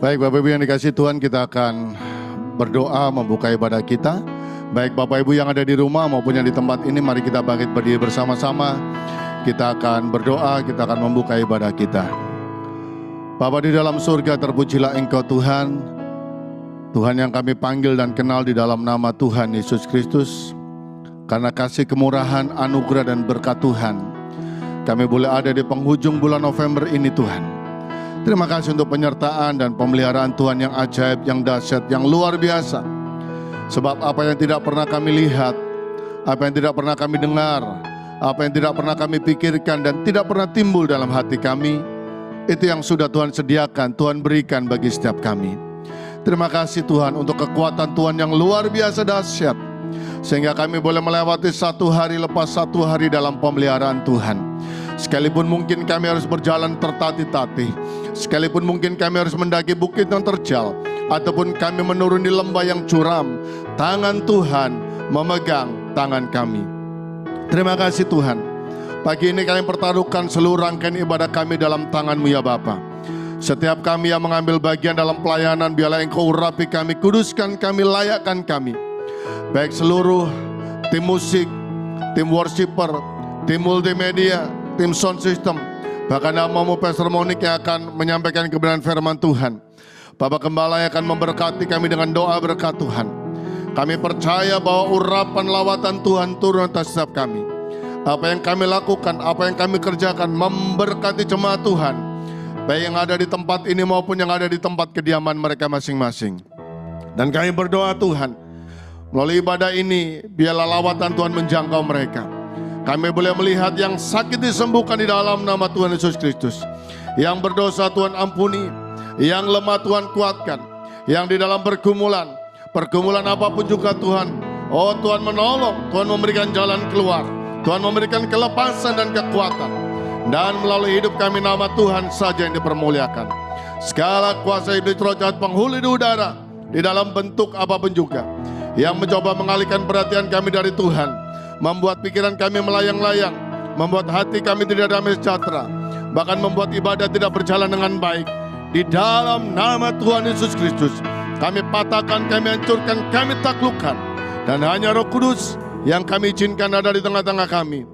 Baik Bapak Ibu yang dikasih Tuhan, kita akan berdoa membuka ibadah kita. Baik Bapak Ibu yang ada di rumah maupun yang di tempat ini, mari kita bangkit berdiri bersama-sama. Kita akan berdoa, kita akan membuka ibadah kita. Bapa di dalam surga, terpujilah Engkau Tuhan. Tuhan yang kami panggil dan kenal di dalam nama Tuhan Yesus Kristus. Karena kasih kemurahan, anugerah dan berkat Tuhan, kami boleh ada di penghujung bulan November ini Tuhan. Terima kasih untuk penyertaan dan pemeliharaan Tuhan yang ajaib, yang dahsyat, yang luar biasa. Sebab apa yang tidak pernah kami lihat, apa yang tidak pernah kami dengar, apa yang tidak pernah kami pikirkan dan tidak pernah timbul dalam hati kami, itu yang sudah Tuhan sediakan, Tuhan berikan bagi setiap kami. Terima kasih Tuhan untuk kekuatan Tuhan yang luar biasa dahsyat, sehingga kami boleh melewati satu hari lepas satu hari dalam pemeliharaan Tuhan. Sekalipun mungkin kami harus berjalan tertatih-tatih, sekalipun mungkin kami harus mendaki bukit yang terjal, ataupun kami menurun di lembah yang curam, tangan Tuhan memegang tangan kami. Terima kasih Tuhan. Pagi ini kami pertaruhkan seluruh rangkaian ibadah kami dalam tangan-Mu ya Bapa. Setiap kami yang mengambil bagian dalam pelayanan, biarlah Engkau urapi kami, kuduskan kami, layakkan kami. Baik seluruh tim musik, tim worshiper, tim multimedia, tim sound system, bahkan namamu Pastor Monik yang akan menyampaikan kebenaran firman Tuhan. Bapak Gembala yang akan memberkati kami dengan doa berkat Tuhan. Kami percaya bahwa urapan lawatan Tuhan turun atas setiap kami. Apa yang kami lakukan, apa yang kami kerjakan memberkati jemaat Tuhan, baik yang ada di tempat ini maupun yang ada di tempat kediaman mereka masing-masing. Dan kami berdoa Tuhan, melalui ibadah ini biarlah lawatan Tuhan menjangkau mereka. Kami boleh melihat yang sakit disembuhkan di dalam nama Tuhan Yesus Kristus. Yang berdosa Tuhan ampuni, yang lemah Tuhan kuatkan, yang di dalam pergumulan apapun juga Tuhan. Oh Tuhan menolong, Tuhan memberikan jalan keluar, Tuhan memberikan kelepasan dan kekuatan. Dan melalui hidup kami nama Tuhan saja yang dipermuliakan. Segala kuasa iblis roh jahat penghuni di udara, di dalam bentuk apapun juga, yang mencoba mengalihkan perhatian kami dari Tuhan, membuat pikiran kami melayang-layang, membuat hati kami tidak damai sejahtera, bahkan membuat ibadah tidak berjalan dengan baik. Di dalam nama Tuhan Yesus Kristus, kami patahkan, kami hancurkan, kami taklukkan. Dan hanya Roh Kudus yang kami izinkan ada di tengah-tengah kami,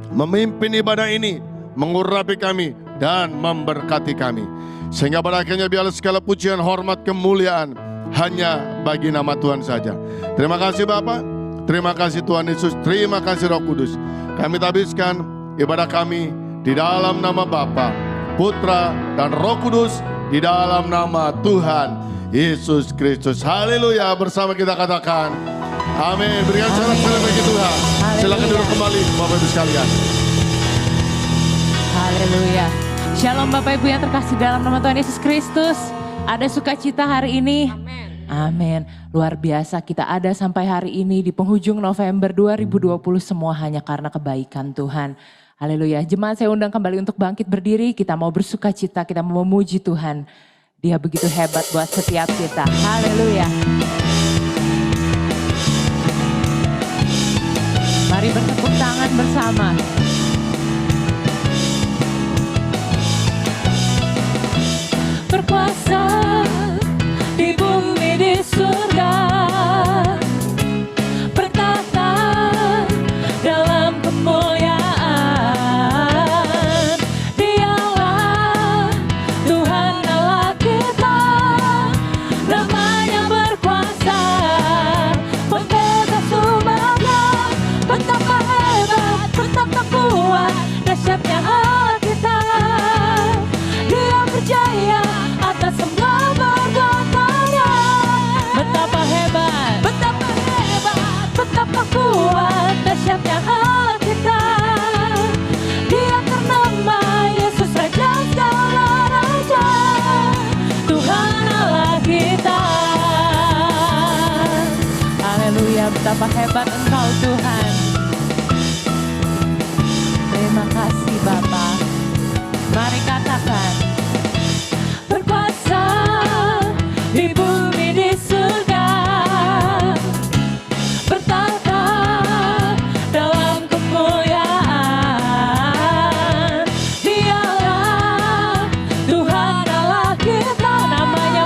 memimpin ibadah ini, mengurapi kami, dan memberkati kami. Sehingga pada akhirnya biarlah segala pujian, hormat, kemuliaan hanya bagi nama Tuhan saja. Terima kasih Bapak. Terima kasih Tuhan Yesus, terima kasih Roh Kudus. Kami habiskan ibadah kami di dalam nama Bapa, Putra, dan Roh Kudus, di dalam nama Tuhan Yesus Kristus. Haleluya, bersama kita katakan amin. Berikan salam bagi Tuhan. Silakan duduk kembali Bapak Ibu sekalian. Haleluya. Shalom Bapak Ibu yang terkasih dalam nama Tuhan Yesus Kristus. Ada sukacita hari ini. Amin. Luar biasa kita ada sampai hari ini di penghujung November 2020 semua hanya karena kebaikan Tuhan. Haleluya. Jemaat saya undang kembali untuk bangkit berdiri. Kita mau bersukacita, kita mau memuji Tuhan. Dia begitu hebat buat setiap kita. Haleluya. Mari bertepuk tangan bersama. Berkuasa di bumi di surga, bertata dalam kemuliaan. Dialah Tuhan Allah kita, namanya berkuasa, membebas umatnya. Betapa hebat, betapa kuat, dahsyatnya Allah kita. Dia berjaya atas semua perbuatannya. Betapa hebat, betapa kuat, dahsyatnya Allah kita. Dia ternama Yesus Raja segala raja, Tuhan Allah kita. Haleluya, betapa hebat Engkau Tuhan. Terima kasih Bapa. Mari katakan, berkuasa di bumi di surga, bertata dalam kemuliaan. Dialah Tuhan Allah kita, namanya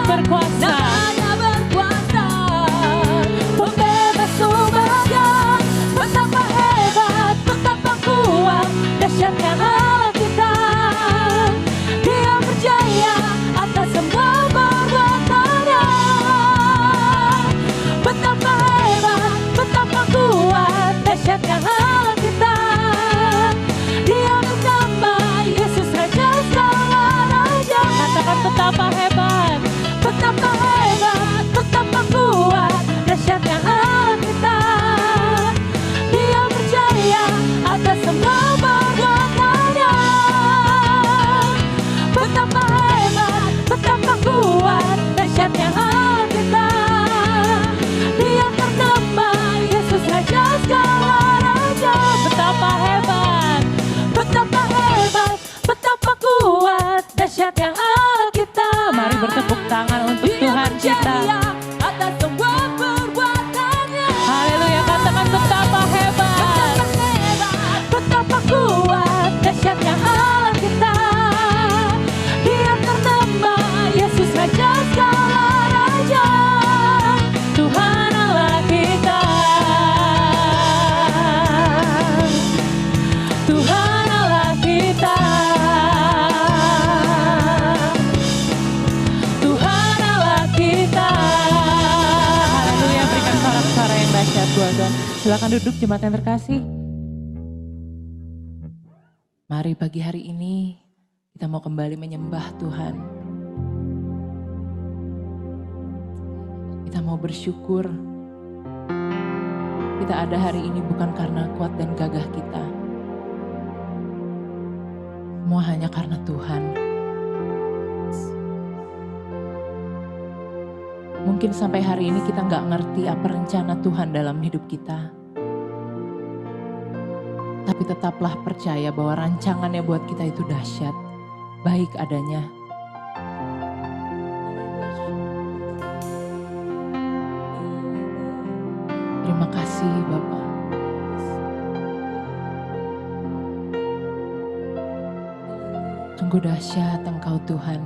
Tuhan. Silakan duduk jemaat yang terkasih. Mari pagi hari ini kita mau kembali menyembah Tuhan. Kita mau bersyukur. Kita ada hari ini bukan karena kuat dan gagah kita. Semua hanya karena Tuhan. Mungkin sampai hari ini kita nggak ngerti apa rencana Tuhan dalam hidup kita. Tapi tetaplah percaya bahwa rancangannya buat kita itu dahsyat, baik adanya. Terima kasih Bapa. Sungguh dahsyat Engkau Tuhan.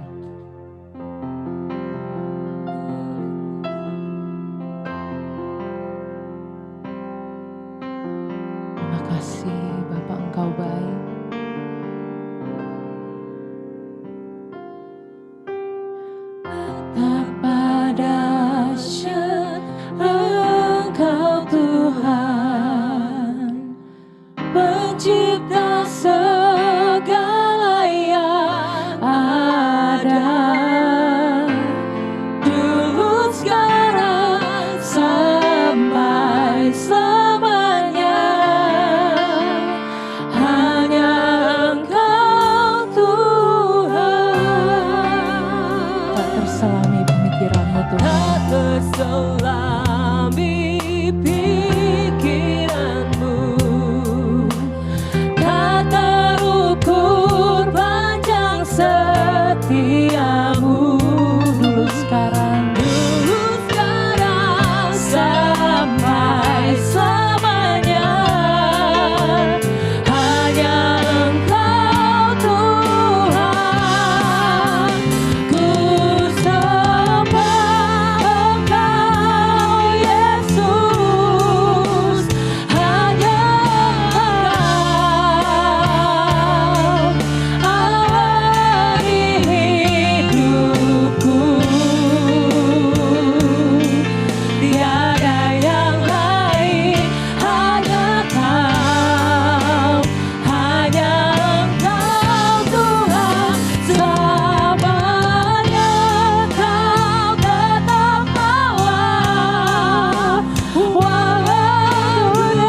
Terima kasih Bapa, Engkau baik. Betapa dahsyat Engkau Tuhan, pencipta segala yang ada, dulu sekarang sampai selamanya. Hanya Engkau Tuhan. Tak terselami pemikiranmu Tuhan. Tak terselami pikiranmu, tak terukur panjang setiamu. Dulu sekarang sampai selamanya. Hanya Engkau Tuhan. Ku sembah Engkau Yesus. Hanya Engkau awali hidupku. Tiada yang lain, hanya Kau, hanya Engkau Tuhan. Selamanya Kau tetap Allah, walaupun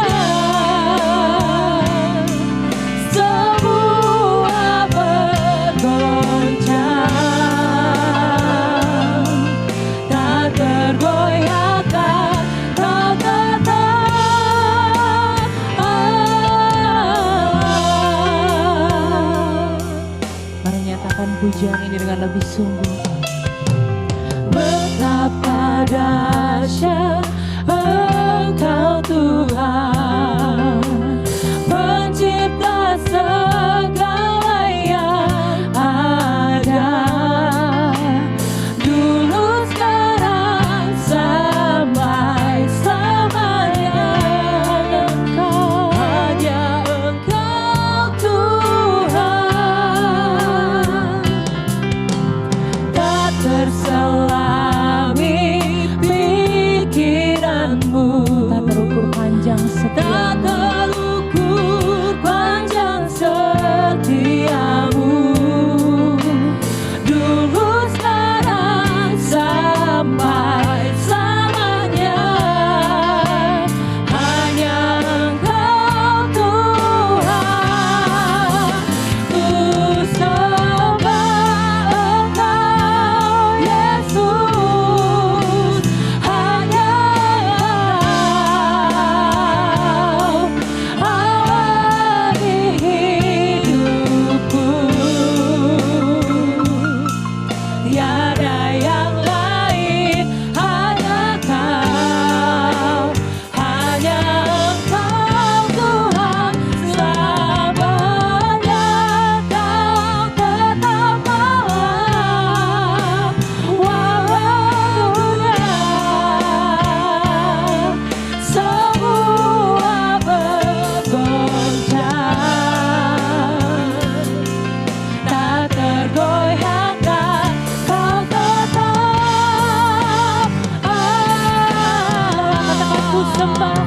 semua bergoncang, tak tergoyahkan Kau tetap Allah. Mari nyatakan pujian ini dengan lebih sungguh. Betapa dahsyat Engkau Tuhan, pencipta segala yang ada, dulu sekarang sampai selamanya. Hanya Engkau Tuhan. Tak terselami pikiranmu, tak terukur panjang setiamu, tak terukur panjang setiamu. Dulu sekarang sampai selamanya. Hanya Engkau Tuhan. Ku sembah Engkau Yesus. Hanya Engkau awali hidupku. Tiada yang lain, hanya Kau, hanya Engkau Tuhan. Selamanya Kau tetap Allah, walaupun semua bergoncang, tak tergoyahkan Kau tetap Allah. Katakan ku sembah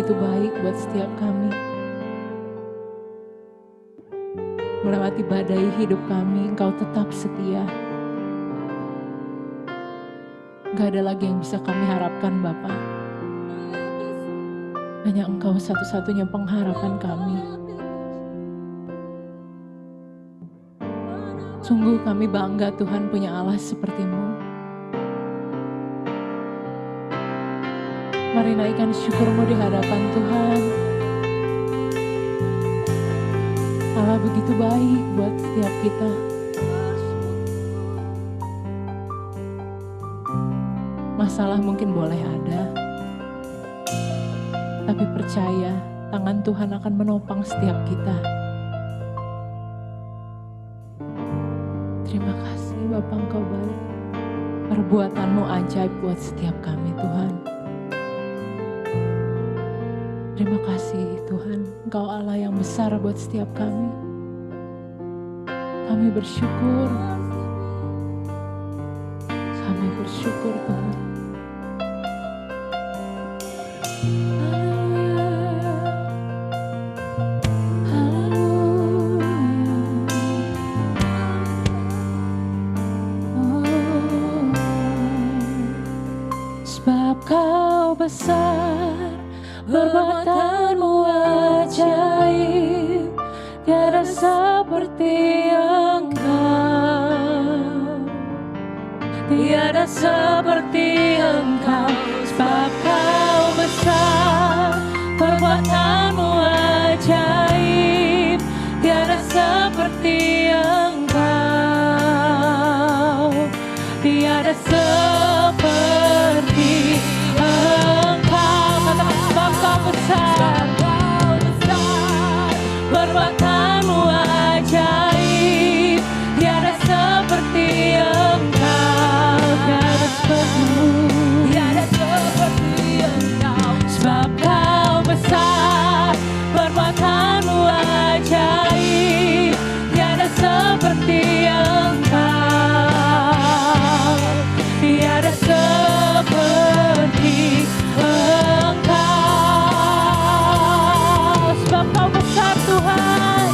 begitu baik buat setiap kami. Melewati badai hidup kami, Engkau tetap setia. Gak ada lagi yang bisa kami harapkan Bapa. Hanya Engkau satu-satunya pengharapan kami. Sungguh kami bangga Tuhan punya Allah seperti-Mu. Mari naikkan syukur-Mu di hadapan Tuhan. Allah begitu baik buat setiap kita. Masalah mungkin boleh ada, tapi percaya tangan Tuhan akan menopang setiap kita. Terima kasih Bapa, Engkau baik. Perbuatan-Mu ajaib buat setiap kami Tuhan. Terima kasih Tuhan, Engkau Allah yang besar buat setiap kami. Kami bersyukur. Kami bersyukur Tuhan. Sebab Kau besar, perbuatan-Mu ajaib, tiada seperti Engkau, tiada seperti Engkau. Sebab Kau besar, perbuatan-Mu ajaib, tiada seperti Engkau, tiada seperti Engkau. Katakan sebab Kau besar, perbuatan-Mu ajaib, tiada seperti Engkau, tiada seperti-Mu, tiada seperti Engkau. Sebab Kau besar, perbuatan-Mu ajaib, tiada seperti Engkau, tiada seperti Engkau. Sebab Kau besar Tuhan,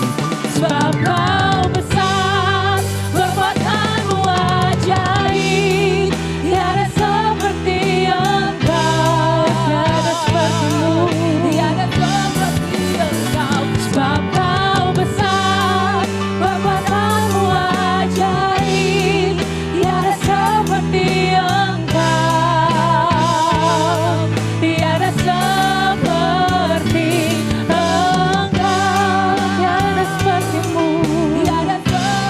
sebab Kau besar, perbuatan-Mu ajaib, tiada seperti Engkau, tiada seperti-Mu, tiada seperti Engkau. Sebab Kau besar, perbuatan-Mu ajaib, tiada seperti Engkau, tiada seperti Engkau, tiada seperti-Mu, tiada seperti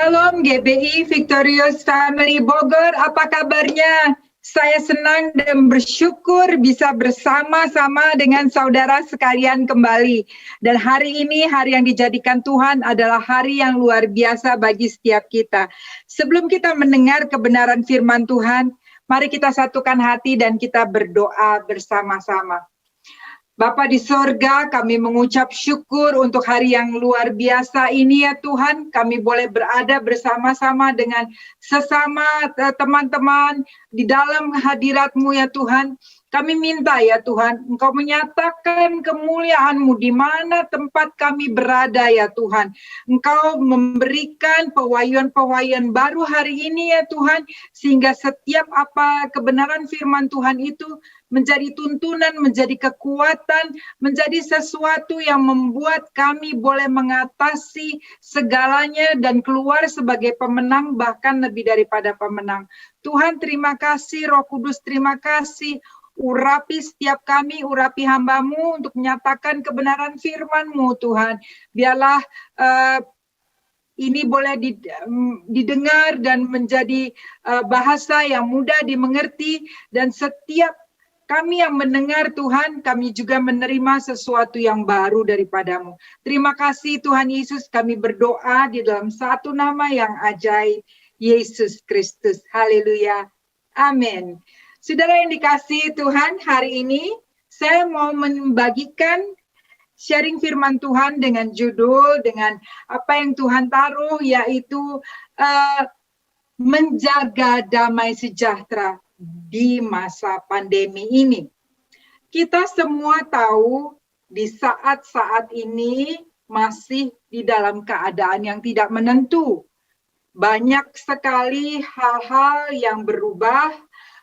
Shalom GBI Victorious Family Bogor, apa kabarnya? Saya senang dan bersyukur bisa bersama-sama dengan saudara sekalian kembali. Dan hari ini, hari yang dijadikan Tuhan adalah hari yang luar biasa bagi setiap kita. Sebelum kita mendengar kebenaran firman Tuhan, mari kita satukan hati dan kita berdoa bersama-sama. Bapa di sorga, kami mengucap syukur untuk hari yang luar biasa ini ya Tuhan. Kami boleh berada bersama-sama dengan sesama teman-teman di dalam hadirat-Mu ya Tuhan. Kami minta ya Tuhan, Engkau menyatakan kemuliaan-Mu di mana tempat kami berada ya Tuhan. Engkau memberikan pewahyuan-pewahyuan baru hari ini ya Tuhan, sehingga setiap apa kebenaran firman Tuhan itu menjadi tuntunan, menjadi kekuatan, menjadi sesuatu yang membuat kami boleh mengatasi segalanya dan keluar sebagai pemenang, bahkan lebih daripada pemenang. Tuhan terima kasih, Roh Kudus terima kasih. Urapi setiap kami, urapi hamba-Mu untuk menyatakan kebenaran firman-Mu Tuhan. Biarlah ini boleh didengar dan menjadi bahasa yang mudah dimengerti, dan setiap Kami yang mendengar Tuhan, kami juga menerima sesuatu yang baru daripadamu. Terima kasih Tuhan Yesus, kami berdoa di dalam satu nama yang ajaib, Yesus Kristus. Haleluya. Amin. Saudara yang dikasihi Tuhan, hari ini saya mau membagikan sharing firman Tuhan dengan judul, dengan apa yang Tuhan taruh, yaitu menjaga damai sejahtera di masa pandemi ini. Kita semua tahu di saat-saat ini masih di dalam keadaan yang tidak menentu. Banyak sekali hal-hal yang berubah,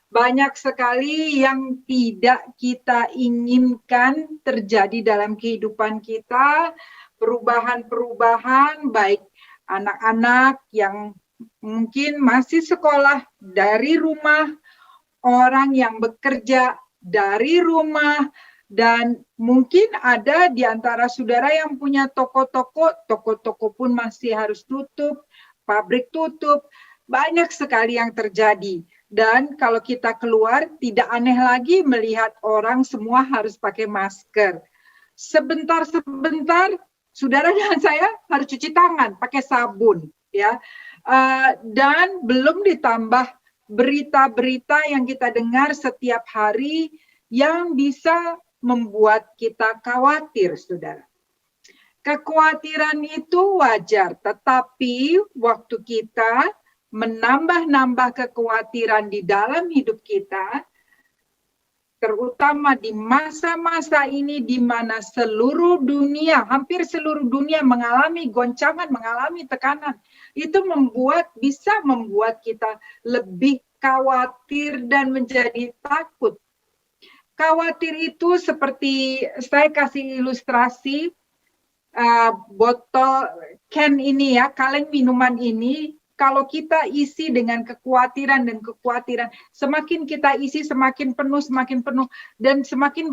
banyak sekali yang tidak kita inginkan terjadi dalam kehidupan kita, perubahan-perubahan baik anak-anak yang mungkin masih sekolah dari rumah, orang yang bekerja dari rumah, dan mungkin ada di antara saudara yang punya toko-toko pun masih harus tutup, pabrik tutup, banyak sekali yang terjadi. Dan kalau kita keluar, tidak aneh lagi melihat orang semua harus pakai masker. Sebentar-sebentar, saudara dan saya harus cuci tangan, pakai sabun, ya. Dan belum ditambah berita-berita yang kita dengar setiap hari yang bisa membuat kita khawatir, saudara. Kekhawatiran itu wajar, tetapi waktu kita menambah-nambah kekhawatiran di dalam hidup kita, terutama di masa-masa ini di mana seluruh dunia, hampir seluruh dunia mengalami goncangan, mengalami tekanan, itu bisa membuat kita lebih khawatir dan menjadi takut. Khawatir itu seperti saya kasih ilustrasi botol can ini ya, kaleng minuman ini. Kalau kita isi dengan kekhawatiran, semakin kita isi semakin penuh, dan semakin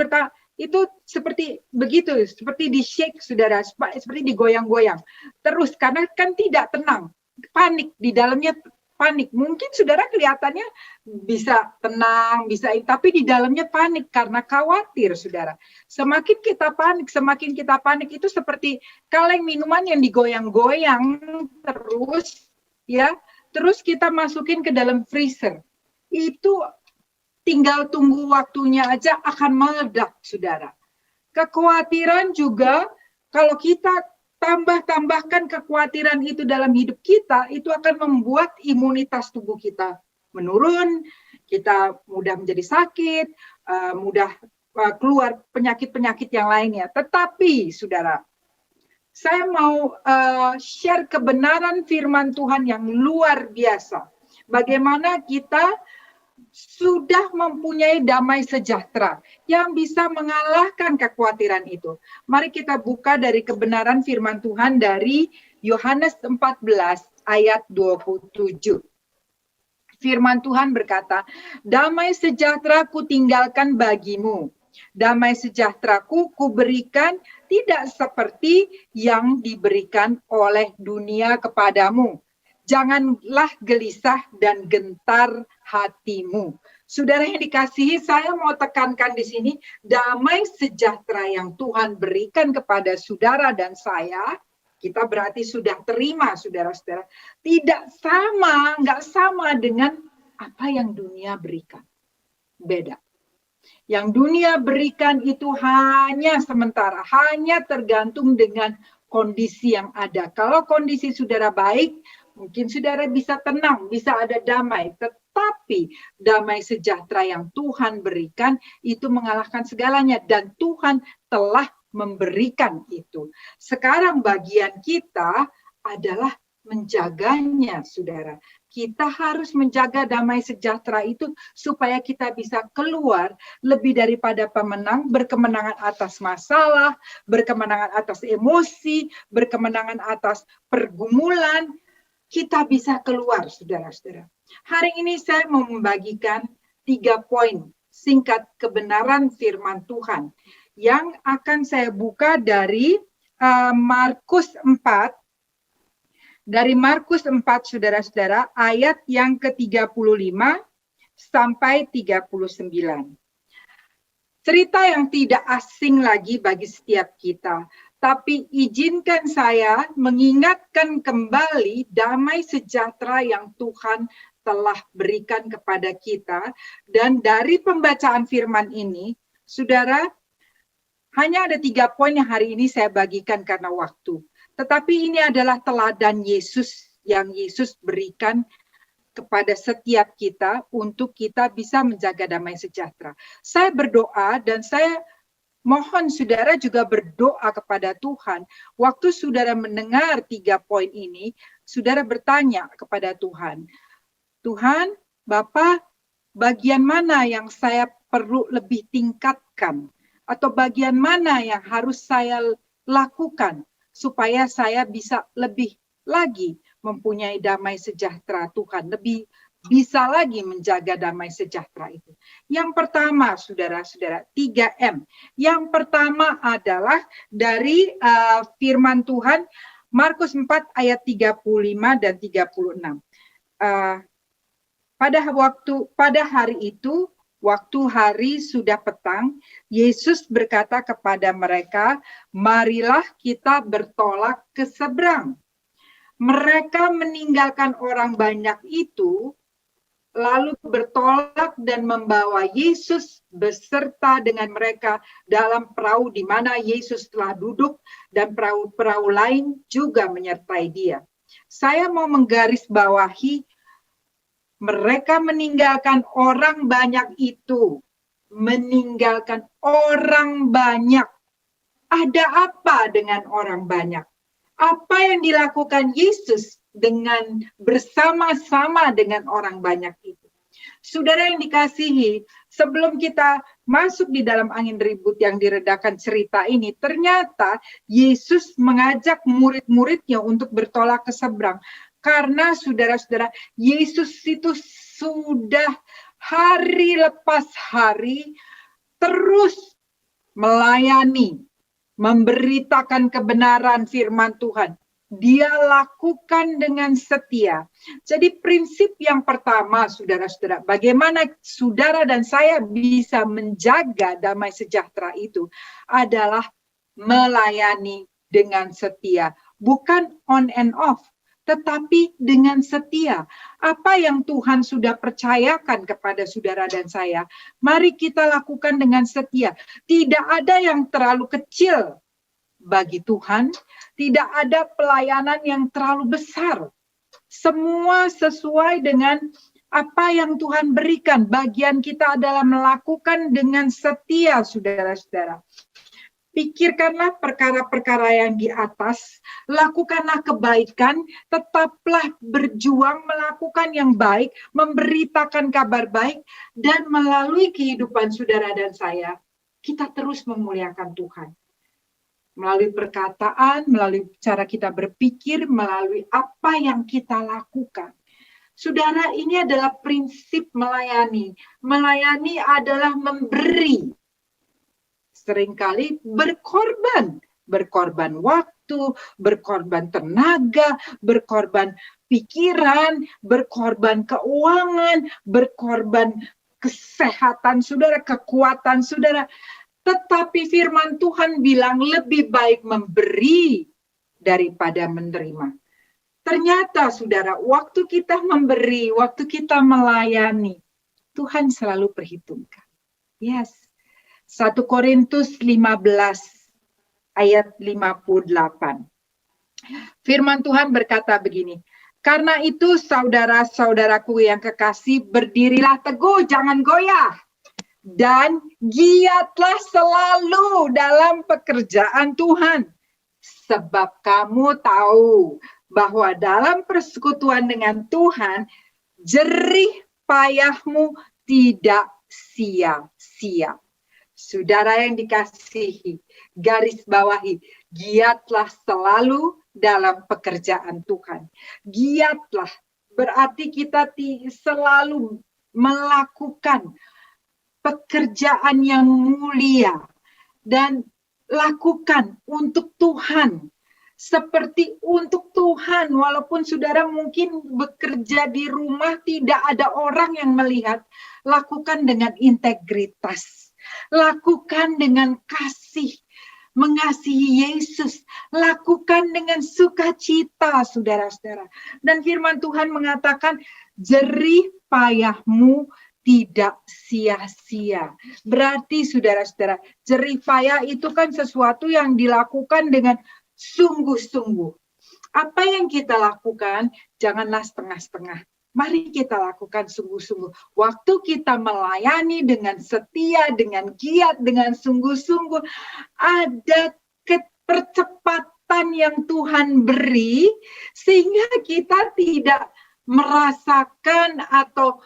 itu seperti begitu, seperti di shake, saudara, seperti digoyang-goyang. Terus, karena kan tidak tenang, panik, di dalamnya panik. Mungkin saudara kelihatannya bisa tenang, tapi di dalamnya panik karena khawatir, saudara. Semakin kita panik, itu seperti kaleng minuman yang digoyang-goyang terus, ya, terus kita masukin ke dalam freezer. Itu tinggal tunggu waktunya aja akan meledak, saudara. Kekhawatiran juga kalau kita tambahkan kekhawatiran itu dalam hidup kita, itu akan membuat imunitas tubuh kita menurun, kita mudah menjadi sakit, mudah keluar penyakit-penyakit yang lainnya. Tetapi, saudara, saya mau share kebenaran firman Tuhan yang luar biasa. Bagaimana kita sudah mempunyai damai sejahtera yang bisa mengalahkan kekhawatiran itu. Mari kita buka dari kebenaran firman Tuhan dari Yohanes 14 ayat 27. Firman Tuhan berkata, "Damai sejahtera ku tinggalkan bagimu. Damai sejahteraku kuberikan tidak seperti yang diberikan oleh dunia kepadamu. Janganlah gelisah dan gentar hatimu." Saudara yang dikasihi, saya mau tekankan di sini, damai sejahtera yang Tuhan berikan kepada saudara dan saya, kita berarti sudah terima, saudara-saudara. Nggak sama dengan apa yang dunia berikan. Beda. Yang dunia berikan itu hanya sementara, hanya tergantung dengan kondisi yang ada. Kalau kondisi saudara baik, mungkin saudara bisa tenang, bisa ada damai. Tetapi damai sejahtera yang Tuhan berikan itu mengalahkan segalanya. Dan Tuhan telah memberikan itu. Sekarang bagian kita adalah menjaganya, saudara. Kita harus menjaga damai sejahtera itu supaya kita bisa keluar lebih daripada pemenang, berkemenangan atas masalah, berkemenangan atas emosi, berkemenangan atas pergumulan. Kita bisa keluar, saudara-saudara. Hari ini saya mau membagikan 3 poin singkat kebenaran firman Tuhan yang akan saya buka dari Markus 4. Dari Markus 4, saudara-saudara, ayat yang ke-35 sampai 39. Cerita yang tidak asing lagi bagi setiap kita. Tapi izinkan saya mengingatkan kembali damai sejahtera yang Tuhan telah berikan kepada kita. Dan dari pembacaan firman ini, saudara, hanya ada 3 poin yang hari ini saya bagikan karena waktu. Tetapi ini adalah teladan Yesus yang Yesus berikan kepada setiap kita untuk kita bisa menjaga damai sejahtera. Saya berdoa dan saya mohon saudara juga berdoa kepada Tuhan. Waktu saudara mendengar 3 poin ini, saudara bertanya kepada Tuhan, Tuhan, Bapa, bagian mana yang saya perlu lebih tingkatkan? Atau bagian mana yang harus saya lakukan supaya saya bisa lebih lagi mempunyai damai sejahtera Tuhan, lebih bisa lagi menjaga damai sejahtera itu. Yang pertama, saudara-saudara, 3M. Yang pertama adalah dari firman Tuhan, Markus 4 ayat 35 dan 36. Pada hari itu, waktu hari sudah petang, Yesus berkata kepada mereka, marilah kita bertolak ke seberang. Mereka meninggalkan orang banyak itu, lalu bertolak dan membawa Yesus beserta dengan mereka dalam perahu di mana Yesus telah duduk dan perahu-perahu lain juga menyertai dia. Saya mau menggarisbawahi, mereka meninggalkan orang banyak itu, meninggalkan orang banyak. Ada apa dengan orang banyak? Apa yang dilakukan Yesus dengan bersama-sama dengan orang banyak itu? Saudara yang dikasihi, sebelum kita masuk di dalam angin ribut yang diredakan cerita ini, ternyata Yesus mengajak murid-muridnya untuk bertolak ke seberang. Karena saudara-saudara, Yesus itu sudah hari lepas hari terus melayani, memberitakan kebenaran firman Tuhan. Dia lakukan dengan setia. Jadi prinsip yang pertama, saudara-saudara, bagaimana saudara dan saya bisa menjaga damai sejahtera itu adalah melayani dengan setia. Bukan on and off, tetapi dengan setia. Apa yang Tuhan sudah percayakan kepada saudara dan saya, mari kita lakukan dengan setia. Tidak ada yang terlalu kecil bagi Tuhan, tidak ada pelayanan yang terlalu besar. Semua sesuai dengan apa yang Tuhan berikan. Bagian kita adalah melakukan dengan setia, saudara-saudara. Pikirkanlah perkara-perkara yang di atas, lakukanlah kebaikan, tetaplah berjuang melakukan yang baik, memberitakan kabar baik, dan melalui kehidupan saudara dan saya, kita terus memuliakan Tuhan. Melalui perkataan, melalui cara kita berpikir, melalui apa yang kita lakukan. Saudara, ini adalah prinsip melayani. Melayani adalah memberi. Seringkali berkorban. Berkorban waktu, berkorban tenaga, berkorban pikiran, berkorban keuangan, berkorban kesehatan saudara, kekuatan saudara. Tetapi firman Tuhan bilang lebih baik memberi daripada menerima. Ternyata saudara, waktu kita memberi, waktu kita melayani, Tuhan selalu perhitungkan. Yes. 1 Korintus 15 ayat 58. Firman Tuhan berkata begini, karena itu saudara-saudaraku yang kekasih, berdirilah teguh, jangan goyah. Dan giatlah selalu dalam pekerjaan Tuhan. Sebab kamu tahu bahwa dalam persekutuan dengan Tuhan, jerih payahmu tidak sia-sia. Saudara yang dikasihi, garis bawahi, giatlah selalu dalam pekerjaan Tuhan. Giatlah, berarti kita selalu melakukan pekerjaan yang mulia dan lakukan untuk Tuhan. Seperti untuk Tuhan, walaupun saudara mungkin bekerja di rumah tidak ada orang yang melihat, lakukan dengan integritas. Lakukan dengan kasih, mengasihi Yesus. Lakukan dengan sukacita, saudara-saudara. Dan firman Tuhan mengatakan, jerih payahmu tidak sia-sia. Berarti saudara-saudara, jerih payah itu kan sesuatu yang dilakukan dengan sungguh-sungguh. Apa yang kita lakukan, janganlah setengah-setengah. Mari kita lakukan sungguh-sungguh. Waktu kita melayani dengan setia, dengan giat, dengan sungguh-sungguh, ada percepatan yang Tuhan beri, sehingga kita tidak merasakan atau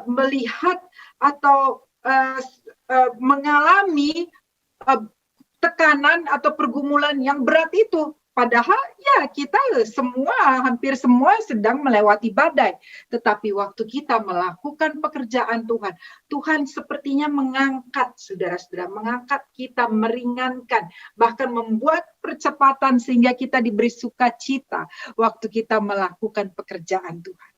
melihat atau mengalami tekanan atau pergumulan yang berat itu. Padahal ya kita hampir semua sedang melewati badai. Tetapi waktu kita melakukan pekerjaan Tuhan, Tuhan sepertinya mengangkat, saudara-saudara, mengangkat kita, meringankan, bahkan membuat percepatan sehingga kita diberi sukacita waktu kita melakukan pekerjaan Tuhan.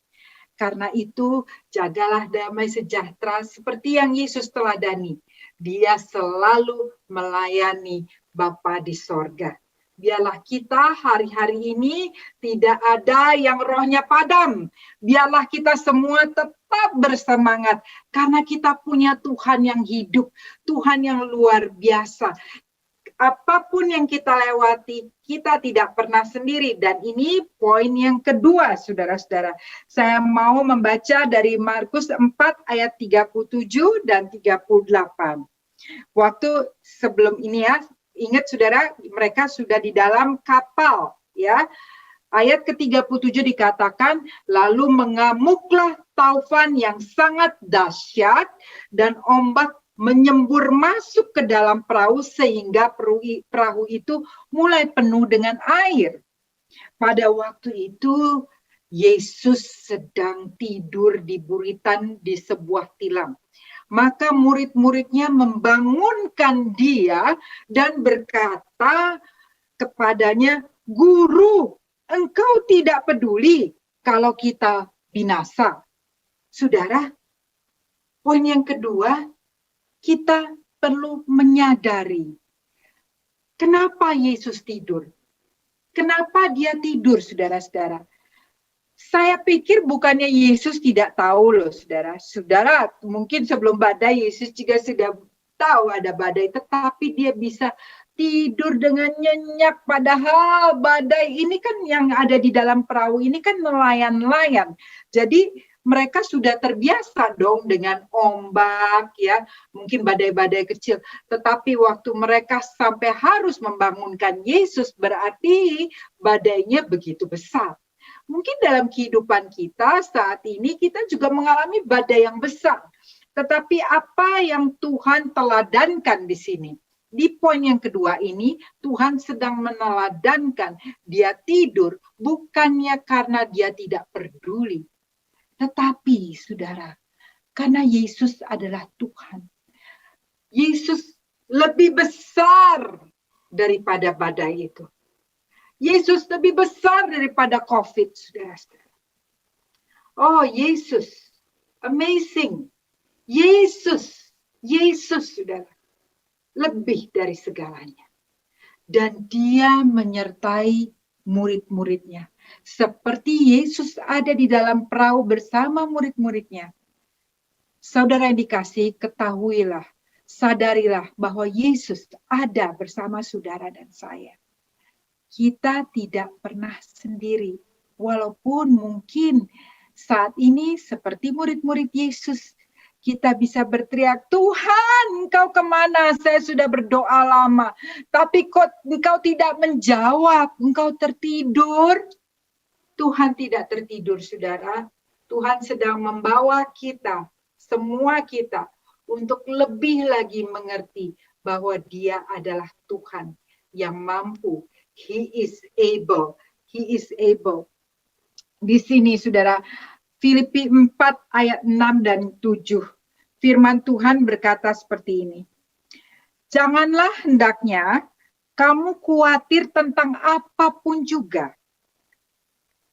Karena itu, jagalah damai sejahtera seperti yang Yesus teladani. Dia selalu melayani Bapa di sorga. Biarlah kita hari-hari ini tidak ada yang rohnya padam. Biarlah kita semua tetap bersemangat karena kita punya Tuhan yang hidup, Tuhan yang luar biasa. Apapun yang kita lewati, kita tidak pernah sendiri. Dan ini poin yang kedua, saudara-saudara. Saya mau membaca dari Markus 4 ayat 37 dan 38. Waktu sebelum ini ya, ingat saudara, mereka sudah di dalam kapal, ya. Ayat ke-37 dikatakan, lalu mengamuklah taufan yang sangat dahsyat dan ombak menyembur masuk ke dalam perahu sehingga perahu itu mulai penuh dengan air. Pada waktu itu, Yesus sedang tidur di buritan di sebuah tilam. Maka murid-muridnya membangunkan dia dan berkata kepadanya, Guru, engkau tidak peduli kalau kita binasa. Saudara, poin yang kedua, kita perlu menyadari kenapa Yesus tidur. Kenapa dia tidur, saudara-saudara? Saya pikir bukannya Yesus tidak tahu loh, saudara. Saudara, mungkin sebelum badai Yesus juga sudah tahu ada badai, tetapi dia bisa tidur dengan nyenyak. Padahal badai ini kan yang ada di dalam perahu ini kan nelayan-nelayan. Jadi mereka sudah terbiasa dong dengan ombak, ya, mungkin badai-badai kecil. Tetapi waktu mereka sampai harus membangunkan Yesus, berarti badainya begitu besar. Mungkin dalam kehidupan kita saat ini kita juga mengalami badai yang besar. Tetapi apa yang Tuhan teladankan di sini? Di poin yang kedua ini, Tuhan sedang meneladankan dia tidur bukannya karena dia tidak peduli. Tetapi saudara, karena Yesus adalah Tuhan. Yesus lebih besar daripada badai itu. Yesus lebih besar daripada COVID, saudara-saudara. Oh, Yesus, amazing. Yesus, saudara, lebih dari segalanya. Dan dia menyertai murid-muridnya. Seperti Yesus ada di dalam perahu bersama murid-muridnya. Saudara yang dikasihi, ketahuilah, sadarilah bahwa Yesus ada bersama saudara dan saya. Kita tidak pernah sendiri. Walaupun mungkin saat ini seperti murid-murid Yesus, kita bisa berteriak, Tuhan, Engkau kemana? Saya sudah berdoa lama. Tapi Engkau tidak menjawab, Engkau tertidur. Tuhan tidak tertidur, saudara. Tuhan sedang membawa kita, semua kita, untuk lebih lagi mengerti bahwa Dia adalah Tuhan yang mampu. He is able. He is able. Di sini, saudara, Filipi 4 ayat 6 dan 7. Firman Tuhan berkata seperti ini. Janganlah hendaknya kamu khawatir tentang apapun juga.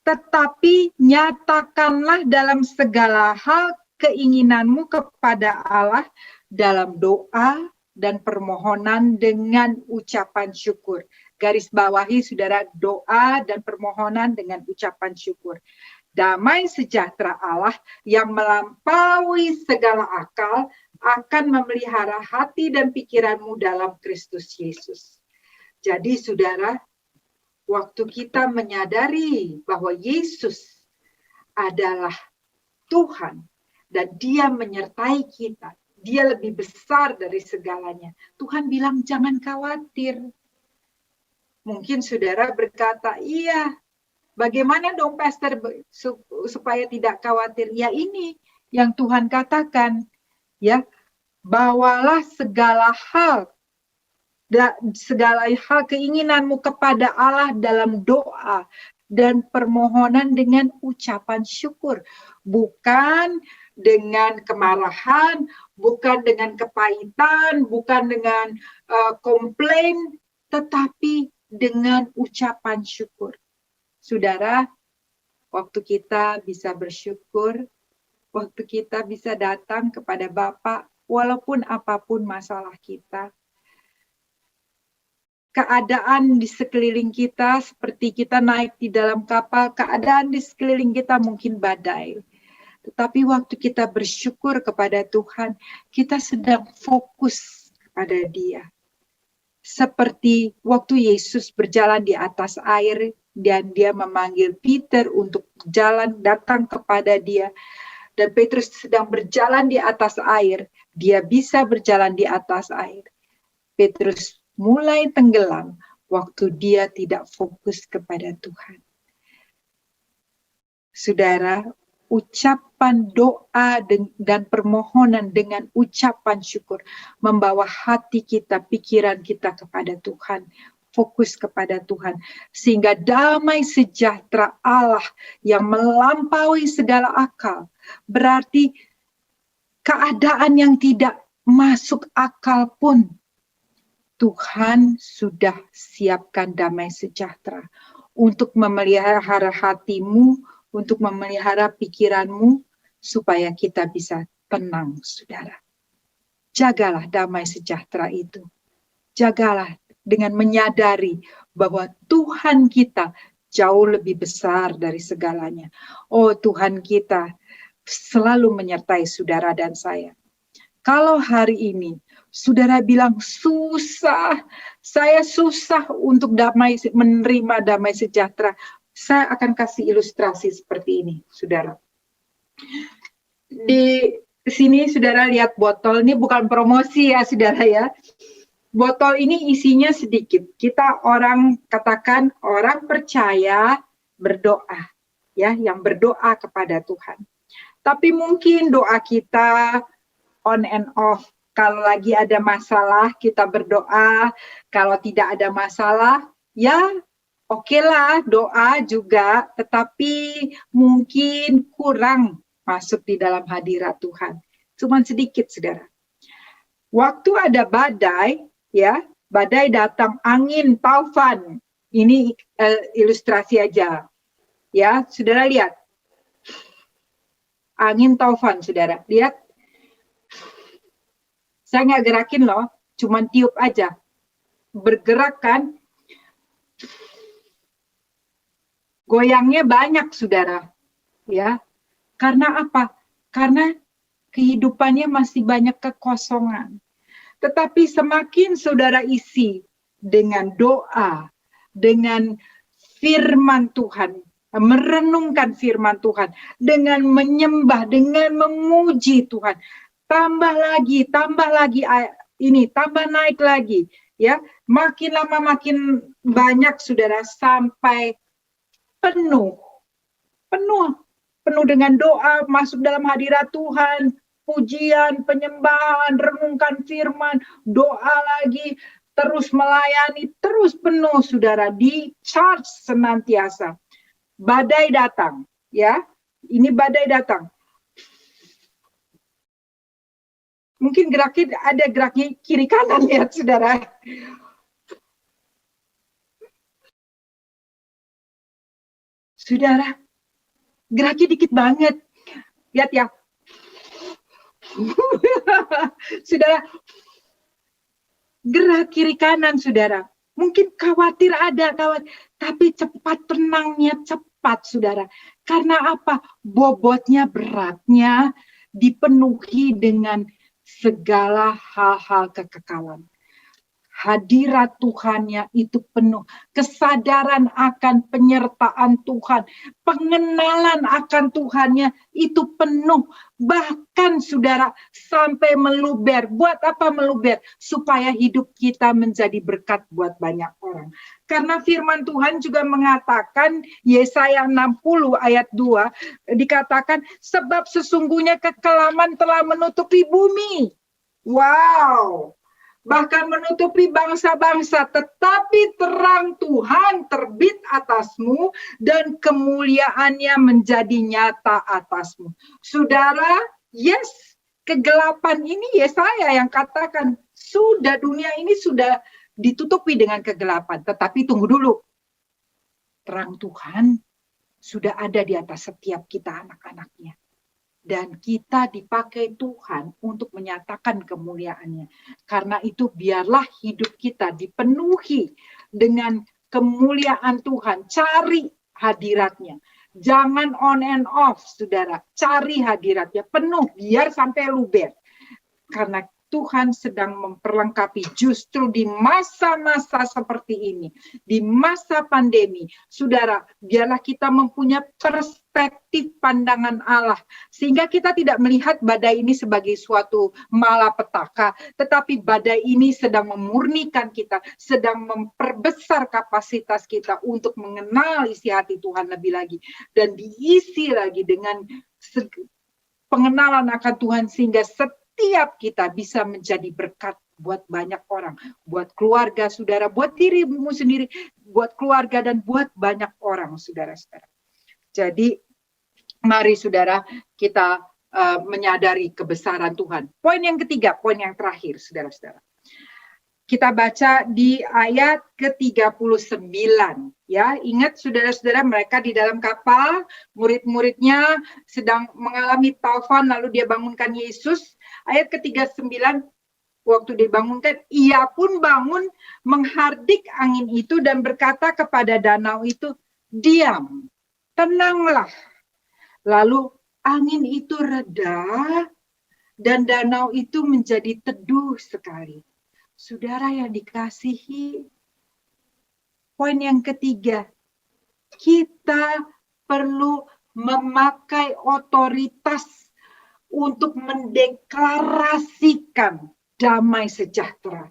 Tetapi nyatakanlah dalam segala hal keinginanmu kepada Allah dalam doa dan permohonan dengan ucapan syukur. Garis bawahi saudara, doa dan permohonan dengan ucapan syukur. Damai sejahtera Allah yang melampaui segala akal akan memelihara hati dan pikiranmu dalam Kristus Yesus. Jadi saudara, waktu kita menyadari bahwa Yesus adalah Tuhan dan Dia menyertai kita, Dia lebih besar dari segalanya. Tuhan bilang jangan khawatir. Mungkin saudara berkata, iya, bagaimana dong pastor supaya tidak khawatir? Ya ini yang Tuhan katakan, ya, bawalah segala hal keinginanmu kepada Allah dalam doa dan permohonan dengan ucapan syukur, bukan dengan kemarahan, bukan dengan kepahitan, bukan dengan komplain, tetapi dengan ucapan syukur. Saudara, waktu kita bisa bersyukur, waktu kita bisa datang kepada Bapa, walaupun apapun masalah kita, keadaan di sekeliling kita seperti kita naik di dalam kapal, keadaan di sekeliling kita mungkin badai. Tetapi waktu kita bersyukur kepada Tuhan, kita sedang fokus kepada Dia. Seperti waktu Yesus berjalan di atas air dan Dia memanggil Peter untuk datang kepada Dia. Dan Petrus sedang berjalan di atas air, dia bisa berjalan di atas air. Petrus mulai tenggelam waktu dia tidak fokus kepada Tuhan. Saudara, ucapan doa dan permohonan dengan ucapan syukur membawa hati kita, pikiran kita kepada Tuhan, fokus kepada Tuhan, sehingga damai sejahtera Allah yang melampaui segala akal, berarti keadaan yang tidak masuk akal pun Tuhan sudah siapkan damai sejahtera untuk memelihara hatimu, untuk memelihara pikiranmu, supaya kita bisa tenang, saudara. Jagalah damai sejahtera itu. Jagalah dengan menyadari bahwa Tuhan kita jauh lebih besar dari segalanya. Oh, Tuhan kita selalu menyertai saudara dan saya. Kalau hari ini saudara bilang susah, saya susah untuk menerima damai sejahtera, saya akan kasih ilustrasi seperti ini, saudara. Di sini saudara lihat botol, ini bukan promosi ya saudara ya. Botol ini isinya sedikit. Kita katakan orang percaya berdoa, ya, yang berdoa kepada Tuhan. Tapi mungkin doa kita on and off. Kalau lagi ada masalah kita berdoa, kalau tidak ada masalah ya okelah doa juga, tetapi mungkin kurang masuk di dalam hadirat Tuhan. Cuman sedikit, saudara. Waktu ada badai, ya, badai datang, angin, taufan. Ini ilustrasi aja. Ya, saudara lihat. Angin taufan, saudara. Lihat. Saya nggak gerakin loh, cuman tiup aja. Bergerak kan. Goyangnya banyak, saudara. Ya. Karena apa? Karena kehidupannya masih banyak kekosongan. Tetapi semakin saudara isi dengan doa, dengan firman Tuhan, merenungkan firman Tuhan, dengan menyembah, dengan memuji Tuhan, tambah lagi, ini tambah naik lagi, ya, makin lama makin banyak saudara sampai penuh dengan doa, masuk dalam hadirat Tuhan, pujian, penyembahan, renungkan firman, doa lagi, terus melayani, terus penuh saudara, di charge senantiasa. Badai datang, ya, ini badai datang. Mungkin ada geraknya kiri kanan ya saudara. Saudara, geraknya dikit banget. Lihat ya. Saudara, gerak kiri kanan, saudara. Mungkin khawatir ada, tapi cepat tenangnya cepat, saudara. Karena apa? Bobotnya, beratnya dipenuhi dengan segala hal-hal kekekalan. Hadirat Tuhannya itu penuh, kesadaran akan penyertaan Tuhan, pengenalan akan Tuhannya itu penuh, bahkan saudara sampai meluber. Buat apa meluber? Supaya hidup kita menjadi berkat buat banyak orang. Karena firman Tuhan juga mengatakan, Yesaya 60 ayat 2, dikatakan, sebab sesungguhnya kekelaman telah menutupi bumi. Wow! Bahkan menutupi bangsa-bangsa, tetapi terang Tuhan terbit atasmu dan kemuliaannya menjadi nyata atasmu. Saudara, yes, kegelapan ini Yesaya yang katakan, sudah dunia ini sudah ditutupi dengan kegelapan, tetapi tunggu dulu. Terang Tuhan sudah ada di atas setiap kita anak-anaknya. Dan kita dipakai Tuhan untuk menyatakan kemuliaannya. Karena itu biarlah hidup kita dipenuhi dengan kemuliaan Tuhan. Cari hadiratnya. Jangan on and off, saudara. Cari hadiratnya penuh, biar sampai luber. Karena Tuhan sedang memperlengkapi justru di masa-masa seperti ini. Di masa pandemi, saudara, biarlah kita mempunyai perspektif pandangan Allah. Sehingga kita tidak melihat badai ini sebagai suatu malapetaka. Tetapi badai ini sedang memurnikan kita, sedang memperbesar kapasitas kita untuk mengenal isi hati Tuhan lebih lagi. Dan diisi lagi dengan pengenalan akan Tuhan sehingga setiap kita bisa menjadi berkat buat banyak orang, buat keluarga, saudara, buat dirimu sendiri, buat keluarga, dan buat banyak orang, saudara-saudara. Jadi, mari saudara, kita menyadari kebesaran Tuhan. Poin yang ketiga, poin yang terakhir, saudara-saudara. Kita baca di ayat ke-39. Ya, ingat saudara-saudara, mereka di dalam kapal, murid-muridnya sedang mengalami taufan, lalu dia bangunkan Yesus. Ayat ke-39, waktu dibangunkan, ia pun bangun menghardik angin itu dan berkata kepada danau itu, diam, tenanglah. Lalu angin itu reda dan danau itu menjadi teduh sekali. Saudara yang dikasihi, poin yang ketiga, kita perlu memakai otoritas untuk mendeklarasikan damai sejahtera.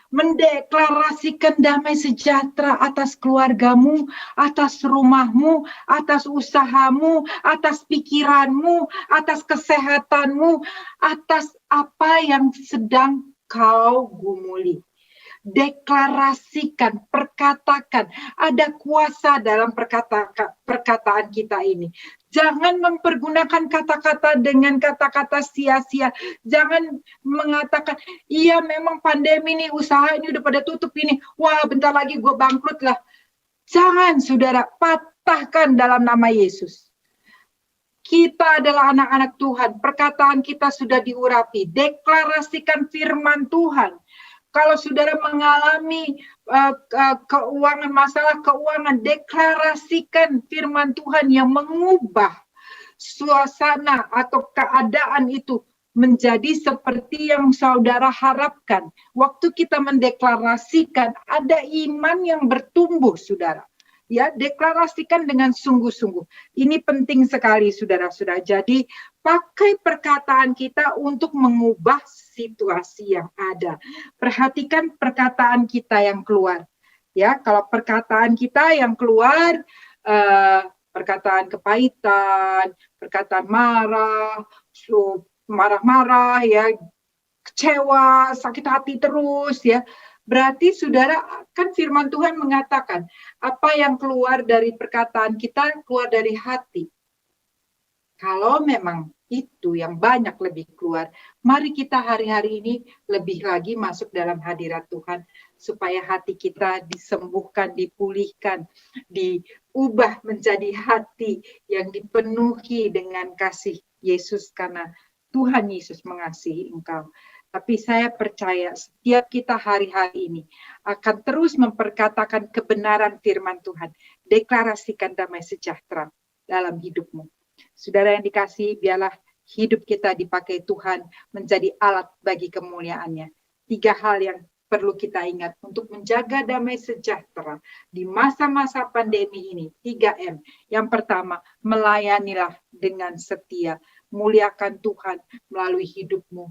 Mendeklarasikan damai sejahtera atas keluargamu, atas rumahmu, atas usahamu, atas pikiranmu, atas kesehatanmu, atas apa yang sedang kau gumuli. Deklarasikan, perkatakan. Ada kuasa dalam perkataan kita ini. Jangan mempergunakan kata-kata dengan kata-kata sia-sia. Jangan mengatakan, iya memang pandemi ini, usaha ini udah pada tutup ini. Wah, bentar lagi gue bangkrut lah. Jangan, saudara, patahkan dalam nama Yesus. Kita adalah anak-anak Tuhan. Perkataan kita sudah diurapi. Deklarasikan firman Tuhan. Kalau saudara mengalami keuangan, masalah keuangan, deklarasikan firman Tuhan yang mengubah suasana atau keadaan itu menjadi seperti yang saudara harapkan. Waktu kita mendeklarasikan, ada iman yang bertumbuh, saudara. Ya, deklarasikan dengan sungguh-sungguh. Ini penting sekali, saudara-saudara. Jadi, pakai perkataan kita untuk mengubah situasi yang ada. Perhatikan perkataan kita yang keluar. Ya, kalau perkataan kita yang keluar, perkataan kepahitan, perkataan marah-marah, ya, kecewa, sakit hati terus, ya. Berarti saudara, kan firman Tuhan mengatakan, apa yang keluar dari perkataan kita, keluar dari hati. Kalau memang itu yang banyak lebih keluar, mari kita hari-hari ini lebih lagi masuk dalam hadirat Tuhan, supaya hati kita disembuhkan, dipulihkan, diubah menjadi hati yang dipenuhi dengan kasih Yesus, karena Tuhan Yesus mengasihi engkau. Tapi saya percaya setiap kita hari-hari ini akan terus memperkatakan kebenaran firman Tuhan. Deklarasikan damai sejahtera dalam hidupmu. Saudara yang dikasihi, biarlah hidup kita dipakai Tuhan menjadi alat bagi kemuliaannya. 3 hal yang perlu kita ingat untuk menjaga damai sejahtera di masa-masa pandemi ini. 3M. Yang pertama, melayanilah dengan setia. Muliakan Tuhan melalui hidupmu.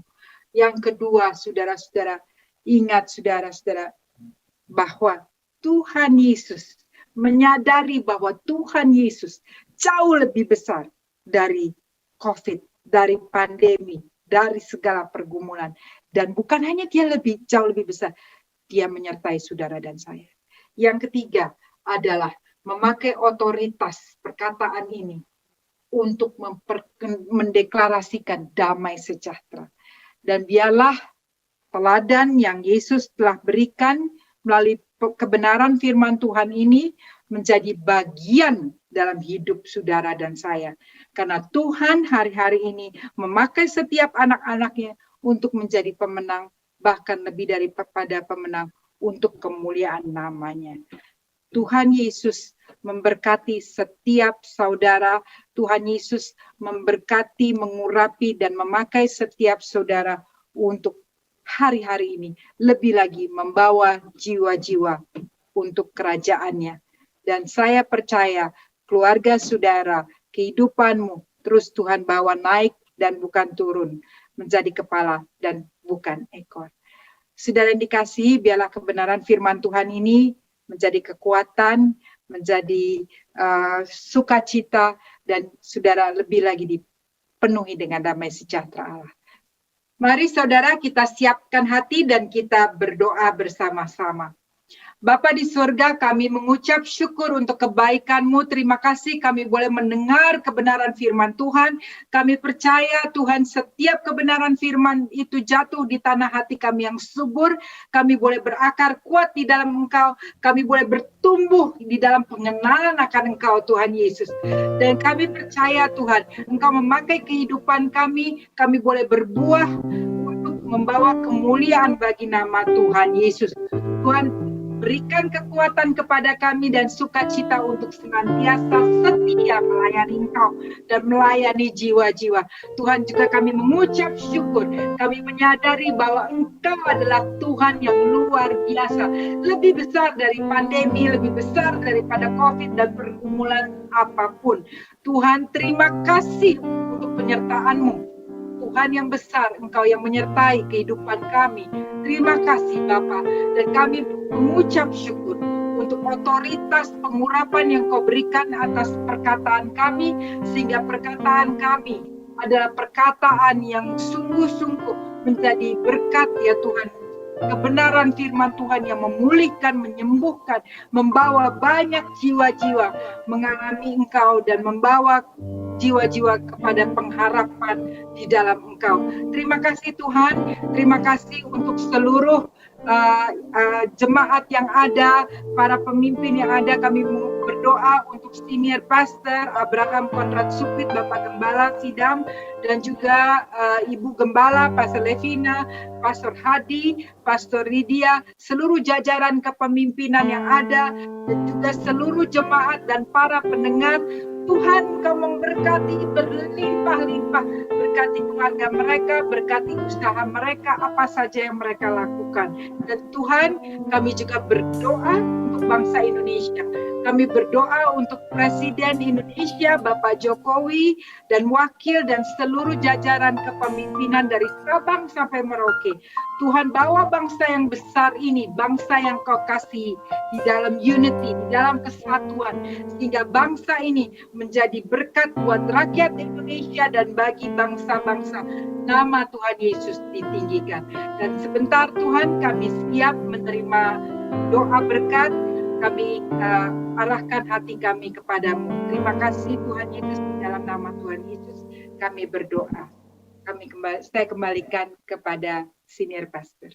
Yang kedua, saudara-saudara, ingat saudara-saudara bahwa Tuhan Yesus menyadari bahwa Tuhan Yesus jauh lebih besar dari COVID, dari pandemi, dari segala pergumulan. Dan bukan hanya dia jauh lebih besar, dia menyertai saudara dan saya. Yang ketiga adalah memakai otoritas perkataan ini untuk mendeklarasikan damai sejahtera. Dan biarlah teladan yang Yesus telah berikan melalui kebenaran firman Tuhan ini menjadi bagian dalam hidup saudara dan saya. Karena Tuhan hari-hari ini memakai setiap anak-anaknya untuk menjadi pemenang, bahkan lebih daripada pemenang untuk kemuliaan namanya. Tuhan Yesus memberkati setiap saudara. Tuhan Yesus memberkati, mengurapi, dan memakai setiap saudara untuk hari-hari ini lebih lagi membawa jiwa-jiwa untuk kerajaannya. Dan saya percaya keluarga saudara, kehidupanmu terus Tuhan bawa naik dan bukan turun, menjadi kepala dan bukan ekor. Saudara yang dikasihi, biarlah kebenaran firman Tuhan ini menjadi kekuatan, menjadi sukacita, dan saudara lebih lagi dipenuhi dengan damai sejahtera Allah. Mari saudara kita siapkan hati dan kita berdoa bersama-sama. Bapa di surga, kami mengucap syukur untuk kebaikan-Mu. Terima kasih kami boleh mendengar kebenaran firman Tuhan. Kami percaya Tuhan setiap kebenaran firman itu jatuh di tanah hati kami yang subur. Kami boleh berakar kuat di dalam Engkau. Kami boleh bertumbuh di dalam pengenalan akan Engkau Tuhan Yesus. Dan kami percaya Tuhan, Engkau memakai kehidupan kami. Kami boleh berbuah untuk membawa kemuliaan bagi nama Tuhan Yesus. Tuhan, berikan kekuatan kepada kami dan sukacita untuk senantiasa setia melayani Engkau dan melayani jiwa-jiwa. Tuhan, juga kami mengucap syukur. Kami menyadari bahwa Engkau adalah Tuhan yang luar biasa. Lebih besar dari pandemi, lebih besar daripada COVID dan pergumulan apapun. Tuhan, terima kasih untuk penyertaan-Mu. Tuhan yang besar, Engkau yang menyertai kehidupan kami. Terima kasih Bapa, dan kami mengucap syukur untuk otoritas pengurapan yang Kau berikan atas perkataan kami, sehingga perkataan kami adalah perkataan yang sungguh-sungguh menjadi berkat ya Tuhan. Kebenaran firman Tuhan yang memulihkan, menyembuhkan, membawa banyak jiwa-jiwa mengalami Engkau dan membawa jiwa-jiwa kepada pengharapan di dalam Engkau. Terima kasih Tuhan, terima kasih untuk seluruh jemaat yang ada, para pemimpin yang ada. Kami berdoa untuk senior pastor Abraham Konrad Supit, Bapak Gembala Sidam, dan juga Ibu Gembala, Pastor Levina, Pastor Hadi, Pastor Lydia, seluruh jajaran kepemimpinan yang ada, dan juga seluruh jemaat dan para pendengar. Tuhan, Kau memberkati berlimpah-limpah, berkati keluarga mereka, berkati usaha mereka, apa saja yang mereka lakukan. Dan Tuhan, kami juga berdoa untuk bangsa Indonesia. Kami berdoa untuk Presiden Indonesia, Bapak Jokowi, dan wakil dan seluruh jajaran kepemimpinan dari Sabang sampai Merauke. Tuhan, bawa bangsa yang besar ini, bangsa yang Kau kasih di dalam unity, di dalam kesatuan, sehingga bangsa ini menjadi berkat buat rakyat Indonesia dan bagi bangsa-bangsa. Nama Tuhan Yesus ditinggikan. Dan sebentar Tuhan, kami siap menerima doa berkat. Kami arahkan hati kami kepadamu. Terima kasih Tuhan Yesus, di dalam nama Tuhan Yesus kami berdoa. Saya kembalikan kepada senior pastor.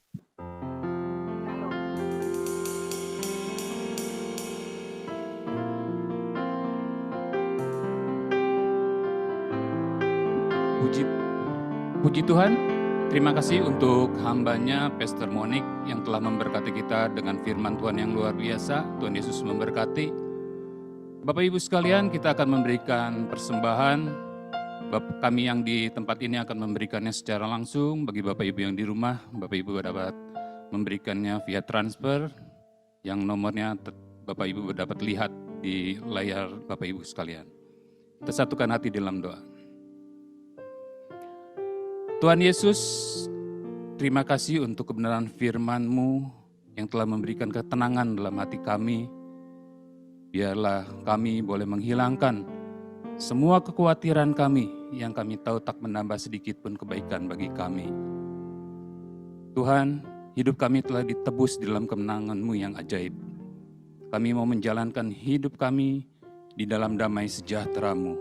Puji Puji Tuhan, terima kasih untuk hambanya Pastor Monik yang telah memberkati kita dengan firman Tuhan yang luar biasa. Tuhan Yesus memberkati. Bapak Ibu sekalian, kita akan memberikan persembahan. Kami yang di tempat ini akan memberikannya secara langsung. Bagi Bapak Ibu yang di rumah, Bapak Ibu dapat memberikannya via transfer yang nomornya Bapak Ibu dapat lihat di layar Bapak Ibu sekalian. Kita satukan hati dalam doa. Tuhan Yesus, terima kasih untuk kebenaran firman-Mu yang telah memberikan ketenangan dalam hati kami. Biarlah kami boleh menghilangkan semua kekhawatiran kami yang kami tahu tak menambah sedikit pun kebaikan bagi kami. Tuhan, hidup kami telah ditebus di dalam kemenangan-Mu yang ajaib. Kami mau menjalankan hidup kami di dalam damai sejahtera-Mu.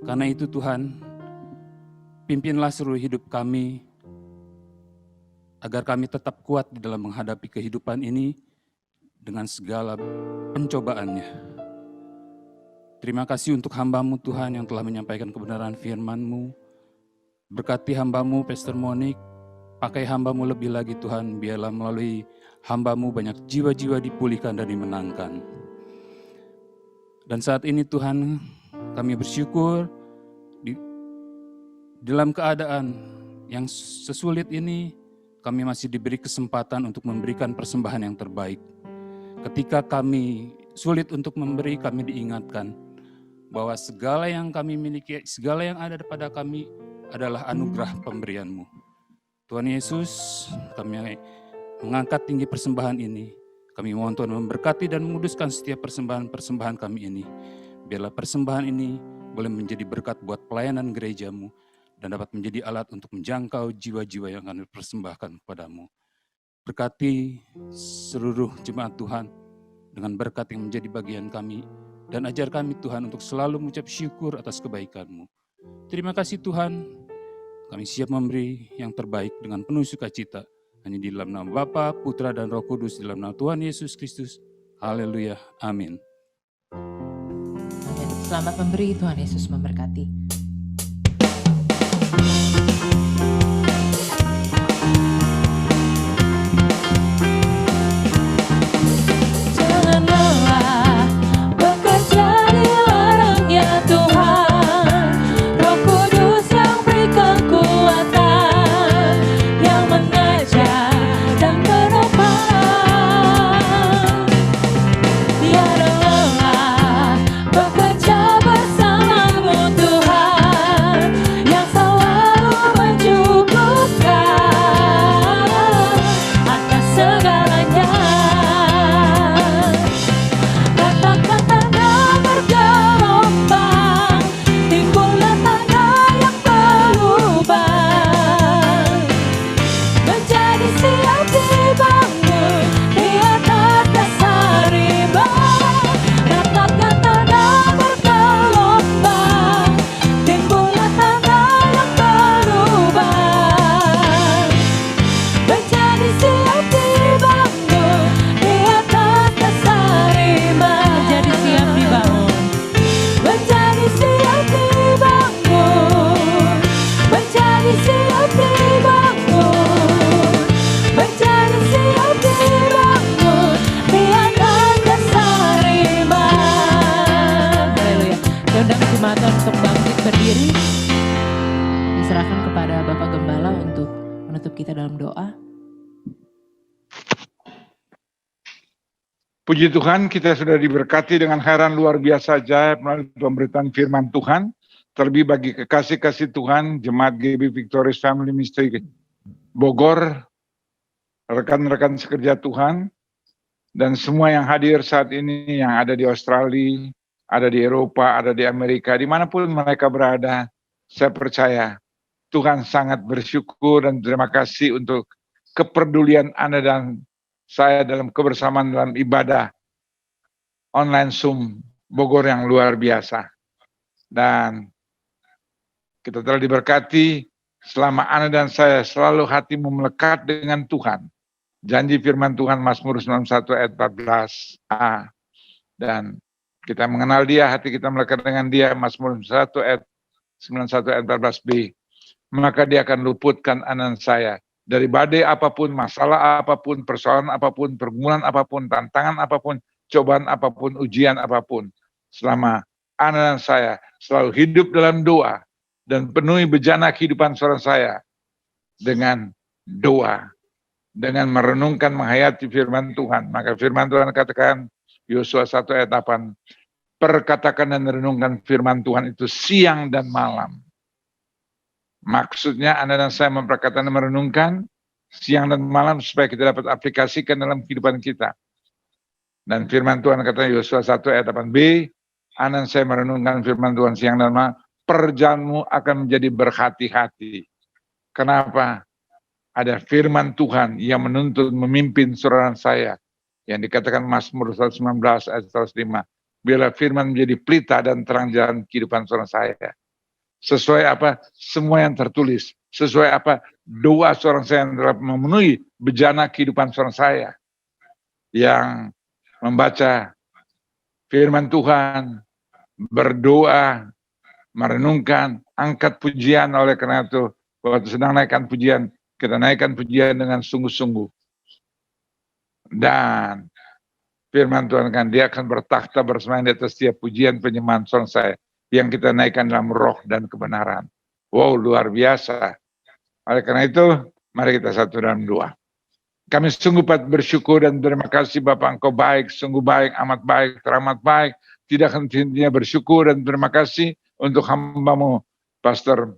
Karena itu Tuhan, pimpinlah seluruh hidup kami, agar kami tetap kuat di dalam menghadapi kehidupan ini dengan segala pencobaannya. Terima kasih untuk hamba-Mu Tuhan yang telah menyampaikan kebenaran firman-Mu. Berkati hamba-Mu Pastor Monik, pakai hamba-Mu lebih lagi Tuhan, biarlah melalui hamba-Mu banyak jiwa-jiwa dipulihkan dan dimenangkan. Dan saat ini Tuhan, kami bersyukur dalam keadaan yang sesulit ini, kami masih diberi kesempatan untuk memberikan persembahan yang terbaik. Ketika kami sulit untuk memberi, kami diingatkan bahwa segala yang kami miliki, segala yang ada pada kami adalah anugerah pemberian-Mu. Tuhan Yesus, kami mengangkat tinggi persembahan ini. Kami mohon Tuhan memberkati dan menguduskan setiap persembahan-persembahan kami ini. Biarlah persembahan ini boleh menjadi berkat buat pelayanan gereja-Mu dan dapat menjadi alat untuk menjangkau jiwa-jiwa yang akan dipersembahkan kepadamu. Berkati seluruh jemaat Tuhan dengan berkat yang menjadi bagian kami, dan ajar kami Tuhan untuk selalu mengucap syukur atas kebaikan-Mu. Terima kasih Tuhan, kami siap memberi yang terbaik dengan penuh sukacita, hanya di dalam nama Bapa, Putra, dan Roh Kudus, di dalam nama Tuhan Yesus Kristus. Haleluya, amin. Selamat memberi, Tuhan Yesus memberkati. Jangan lelah bekerja di larangnya Tuhan, Roh Kudus yang beri kekuatan, yang mengajar dan menopang. Tiada lelah bekerja bersamamu Tuhan, yang selalu mencukupkan atas segalanya. Kata-katanya bergelombang, timbullah tanda yang berubah, menjadi siap dibangun di atas dasar iman. Kata-katanya bergelombang, timbullah tanda yang berubah, menjadi siap dibangun di atas dasar iman. Menjadi siap dibangun, menjadi siap dibangun, menjadi siap dibangun, menjadi siap dibangun di atas dasar iman. Haleluya. Saya undang jemaat Tuhan untuk bangkit berdiri. Diserahkan kepada Bapak Gembala untuk menutup kita dalam doa. Puji Tuhan, kita sudah diberkati dengan khairan luar biasa ajaib melalui pemberitaan firman Tuhan. Terlebih bagi kekasih-kasih Tuhan, Jemaat GB Victorious Family Ministry Bogor, rekan-rekan sekerja Tuhan, dan semua yang hadir saat ini, yang ada di Australia, ada di Eropa, ada di Amerika, dimanapun mereka berada, saya percaya Tuhan sangat bersyukur dan terima kasih untuk kepedulian Anda dan saya dalam kebersamaan dalam ibadah online Zoom Bogor yang luar biasa. Dan kita telah diberkati selama Anda dan saya selalu hatimu melekat dengan Tuhan. Janji firman Tuhan Mazmur 91 ayat 14a. Dan kita mengenal Dia, hati kita melekat dengan Dia, Mazmur 91 ayat 14b. maka dia akan luputkan anak saya dari badai apapun, masalah apapun, persoalan apapun, pergumulan apapun, tantangan apapun, cobaan apapun, ujian apapun. Selama anak saya selalu hidup dalam doa dan penuhi bejana kehidupan seorang saya dengan doa, dengan merenungkan menghayati firman Tuhan. Maka firman Tuhan katakan, Yosua 1 ayat 8, perkatakan dan renungkan firman Tuhan itu siang dan malam. Maksudnya Anda dan saya memperkatakan dan merenungkan siang dan malam supaya kita dapat aplikasikan dalam kehidupan kita. Dan firman Tuhan kata Yosua 1 ayat 8b, Anda dan saya merenungkan firman Tuhan siang dan malam, perjalananmu akan menjadi berhati-hati. Kenapa? Ada firman Tuhan yang menuntut memimpin saudara saya. Yang dikatakan Mazmur 119 ayat 105. Biarlah firman menjadi pelita dan terang jalan kehidupan saudara saya. Sesuai apa? Semua yang tertulis. Sesuai apa? Doa seorang saya yang telah memenuhi bejana kehidupan seorang saya. Yang membaca firman Tuhan, berdoa, merenungkan, angkat pujian. Oleh karena itu, waktu sedang naikkan pujian, kita naikkan pujian dengan sungguh-sungguh. Dan firman Tuhan kan, dia akan bertakhta bersama di atas setiap pujian penyembahan seorang saya. Yang kita naikkan dalam roh dan kebenaran. Wow, luar biasa. Oleh karena itu, mari kita satu dalam doa. Kami sungguh patut bersyukur dan terima kasih Bapak, Engkau baik, sungguh baik, amat baik, teramat baik. Tidak henti-hentinya bersyukur dan terima kasih untuk hamba-Mu, Pastor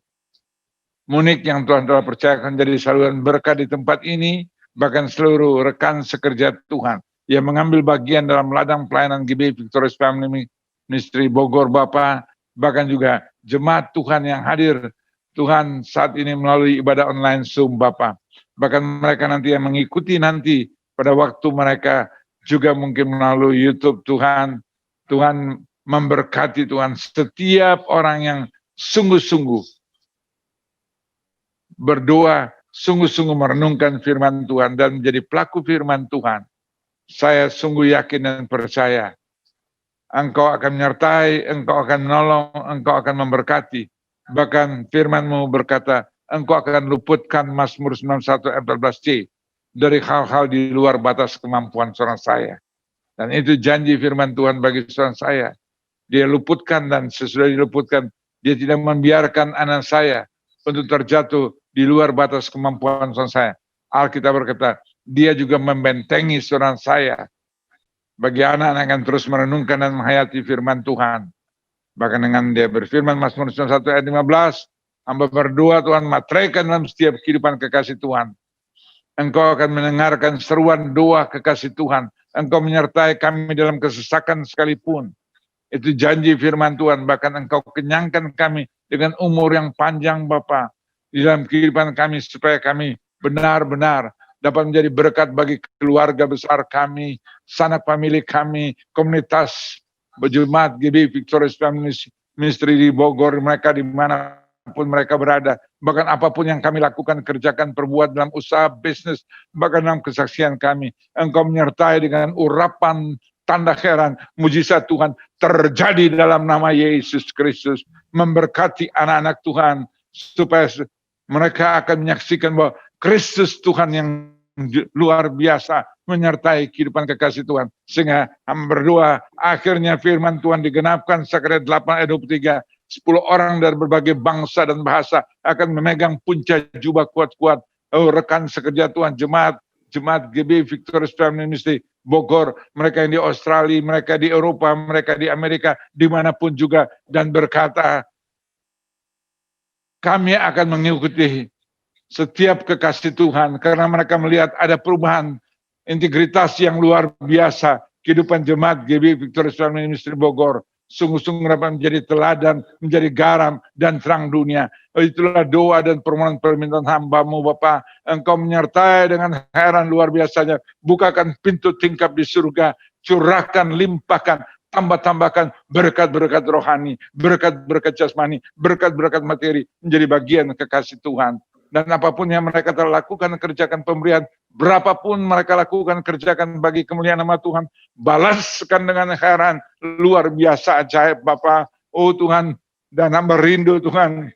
Munik yang Tuhan telah percayakan jadi saluran berkah di tempat ini, bahkan seluruh rekan sekerja Tuhan yang mengambil bagian dalam ladang pelayanan GBI Victorious Family Ministry Bogor, Bapak, bahkan juga jemaat Tuhan yang hadir Tuhan saat ini melalui ibadah online Zoom, Bapak. Bahkan mereka nanti yang mengikuti nanti pada waktu mereka juga mungkin melalui YouTube, Tuhan. Tuhan memberkati, Tuhan, setiap orang yang sungguh-sungguh berdoa, sungguh-sungguh merenungkan firman Tuhan dan menjadi pelaku firman Tuhan. Saya sungguh yakin dan percaya Engkau akan menyertai, Engkau akan menolong, Engkau akan memberkati. Bahkan firman-Mu berkata, Engkau akan luputkan Mazmur 91 ayat 14c dari hal-hal di luar batas kemampuan seorang saya. Dan itu janji firman Tuhan bagi seorang saya. Dia luputkan dan sesudah diluputkan, dia tidak membiarkan anak saya untuk terjatuh di luar batas kemampuan seorang saya. Alkitab berkata, dia juga membentengi seorang saya. Bagi anak-anak yang terus merenungkan dan menghayati firman Tuhan. Bahkan dengan dia berfirman, Mazmur 1 ayat 15, hamba berdoa Tuhan, materaikan dalam setiap kehidupan kekasih Tuhan. Engkau akan mendengarkan seruan doa kekasih Tuhan. Engkau menyertai kami dalam kesesakan sekalipun. Itu janji firman Tuhan. Bahkan Engkau kenyangkan kami dengan umur yang panjang, Bapa, di dalam kehidupan kami, supaya kami benar-benar dapat menjadi berkat bagi keluarga besar kami, sanak famili kami, komunitas berjemaat GBI Victorious Family Ministry di Bogor, mereka dimanapun mereka berada, bahkan apapun yang kami lakukan, kerjakan, perbuat dalam usaha, bisnis, bahkan dalam kesaksian kami, Engkau menyertai dengan urapan, tanda heran, mujizat Tuhan terjadi dalam nama Yesus Kristus, memberkati anak-anak Tuhan, supaya mereka akan menyaksikan bahwa Kristus Tuhan yang luar biasa menyertai kehidupan kekasih Tuhan. Sehingga hamba berdoa akhirnya firman Tuhan digenapkan, Sakarya 8 ayat 23, 10 orang dari berbagai bangsa dan bahasa akan memegang punca jubah kuat-kuat. Oh, rekan sekerja Tuhan, jemaat GBI Victorious Family Ministry Bogor, mereka yang di Australia, mereka di Eropa, mereka di Amerika, dimanapun juga, dan berkata, kami akan mengikuti setiap kekasih Tuhan, karena mereka melihat ada perubahan integritas yang luar biasa. Kehidupan jemaat GBI Victorious Family Ministry Bogor sungguh-sungguh dapat menjadi teladan, menjadi garam dan terang dunia. Itulah doa dan permohonan permintaan hamba-Mu, Bapa. Engkau menyertai dengan heran luar biasanya. Bukakan pintu tingkap di surga, curahkan, limpahkan, tambah-tambahkan berkat-berkat rohani, berkat-berkat jasmani, berkat-berkat materi menjadi bagian kekasih Tuhan. Dan apapun yang mereka telah lakukan, kerjakan pemberian, berapapun mereka lakukan, kerjakan bagi kemuliaan nama Tuhan, balaskan dengan heran, luar biasa, ajaib, Bapa. Oh Tuhan, dan hamba rindu Tuhan,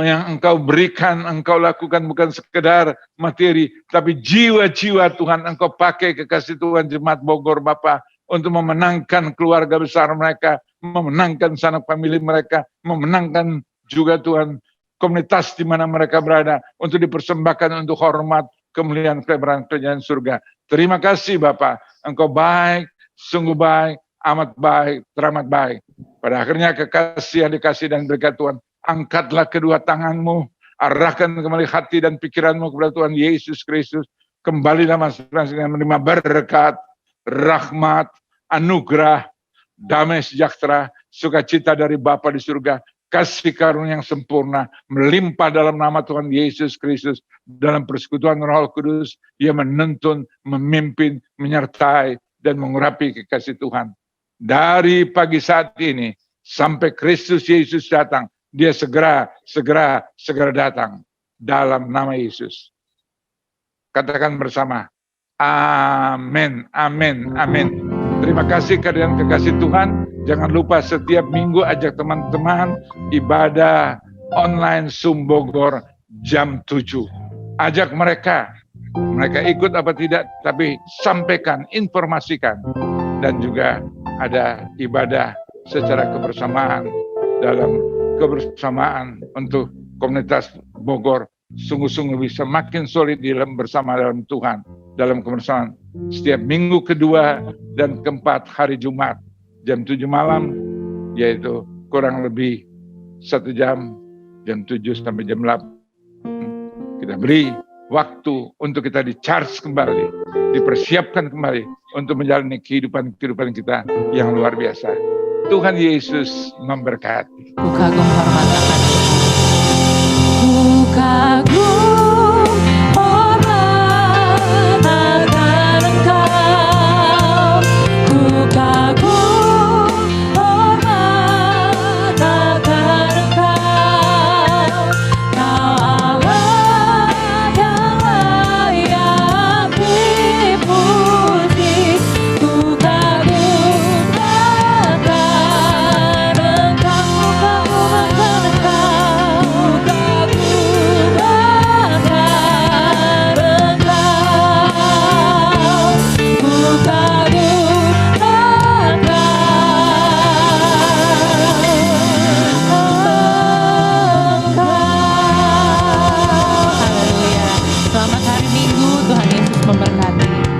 yang Engkau berikan, Engkau lakukan bukan sekedar materi, tapi jiwa-jiwa Tuhan Engkau pakai kekasih Tuhan Jemaat Bogor Bapa untuk memenangkan keluarga besar mereka, memenangkan sanak famili mereka, memenangkan juga Tuhan komunitas di mana mereka berada untuk dipersembahkan untuk hormat, kemuliaan, kelebaran kerajaan surga. Terima kasih Bapa, Engkau baik, sungguh baik, amat baik, teramat baik. Pada akhirnya kekasih yang dikasih dan berkat Tuhan, angkatlah kedua tanganmu, arahkan kembali hati dan pikiranmu kepada Tuhan Yesus Kristus. Kembalilah masing-masing dengan menerima berkat, rahmat, anugerah, damai sejahtera, sukacita dari Bapa di surga, kasih karunia yang sempurna, melimpah dalam nama Tuhan Yesus Kristus, dalam persekutuan Roh Kudus, Ia menuntun, memimpin, menyertai, dan mengurapi kekasih Tuhan. Dari pagi saat ini, sampai Kristus Yesus datang, Dia segera datang, dalam nama Yesus. Katakan bersama, amin, amin, amin. Terima kasih kalian kekasih Tuhan. Jangan lupa setiap minggu ajak teman-teman ibadah online Zoom Bogor jam 7. Ajak mereka ikut apa tidak, tapi sampaikan, informasikan. Dan juga ada ibadah secara kebersamaan, dalam kebersamaan untuk komunitas Bogor sungguh-sungguh bisa makin solid bersama dalam Tuhan, dalam kebersamaan. Setiap minggu kedua dan keempat hari Jumat jam 7 malam, yaitu kurang lebih 1 jam 7 sampai jam 8. Kita beri waktu untuk kita di-charge kembali, dipersiapkan kembali untuk menjalani kehidupan kita yang luar biasa. Tuhan Yesus memberkati. Ku kagum hormat akan Ku kagum hormat akan Engkau. Ku kagum hormat akan Engkau. Kau Allah yang layak dipuji. Ku kagum akan Engkau. Haleluya. Selamat hari Minggu, Tuhan Yesus memberkati.